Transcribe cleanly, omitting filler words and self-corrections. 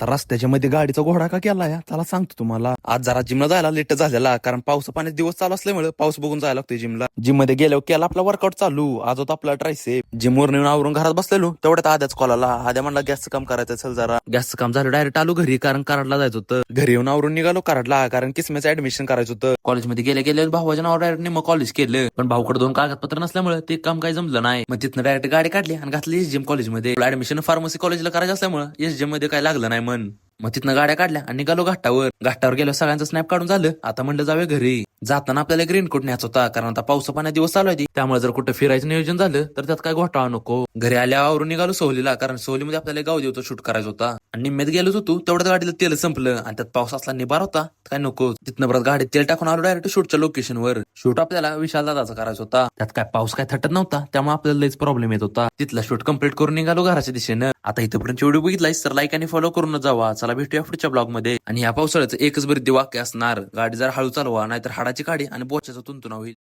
आता रस्त्याच्या मध्ये गाडीचा घोडा का केला या त्याला सांगतो तुम्हाला. आज जरा जिमला जायला लेट झालेला, कारण पावसा पाण्याचे दिवस चालू असल्यामुळे पाऊस बघून जायला लागतोय जिमला. जिम मध्ये गेल्यावर केला आपला वर्कआउट चालू. आज होता आपला ट्रायसेप. जिम वर नेऊन आवरून घरात बसलेलो तेवढ्यात आद्याच कॉल आला. आद्या म्हणला गॅसचं काम करायचं, चल जरा. गॅसचं काम झालं, डायरेक्ट आलो घरी, कारण कराडला जायचं होतं. घरी येऊन आवरून निघालो कराडला, कारण किसमेचं ऍडमिशन करायचं होतं. कॉलेजमध्ये गेल्या गेल्या भावाच्या नावावर डायरेक्ट मग कॉलेज केलं, पण भाऊकडे 2 कागदपत्र नसल्यामुळे ते काम काही जमलं नाही. मग तिथनं डायरेक्ट गाडी काढली आणि घातली एसजीएम कॉलेजमध्ये. ऍडमिशन फार्मसी कॉलेजला करायचं असल्यामुळे एसजीएम मध्ये काय लागलं नाही मन. मग तिथनं गाड्या काढल्या आणि निघालो घाटावर गेलो. सगळ्यांचं स्नॅप काढून झालं. आता म्हणलं जाऊया घरी. जाताना आपल्याला एक रेनकोट न्यायचा होता, कारण आता पावसा पाण्या दिवस चालू आहे, त्यामुळे जर कुठं फिरायचं नियोजन झालं तर त्यात काय घोटाळा नको. घरी आल्यावरून निघालो सहलीला, कारण सहलीमध्ये आपल्याला गाव देवतो शूट करायचं होता. आणि निम्म्यात गेलोच होतो तेवढ्यात गाडीला तेल संपलं आणि त्यात पाऊस असला निबार होता, काय नको. तिथनं परत गाडीत तेल टाकून आलो डायरेक्ट शूटच्या लोकेशनवर. शूट आपल्याला विशाल दादाचा करायचा होता. त्यात काय पाऊस काय थटत नव्हता, त्यामुळे आपल्याला लईच प्रॉब्लेम येत होता. तिथला शूट कंप्लीट करून निघालो घराच्या दिशेनं. आता इथपर्यंत व्हिडिओ बघितलाय तर लाईक आणि फॉलो करून जावा. चला भेटूया पुढच्या ब्लॉग मध्ये. आणि या पावसाळ्याचं एकच बरीच वाक्य असणार, गाडी जरा हळू चालवा, नाहीतर हाडाची काडी आणि बोच्याचं तुंतुना होईल.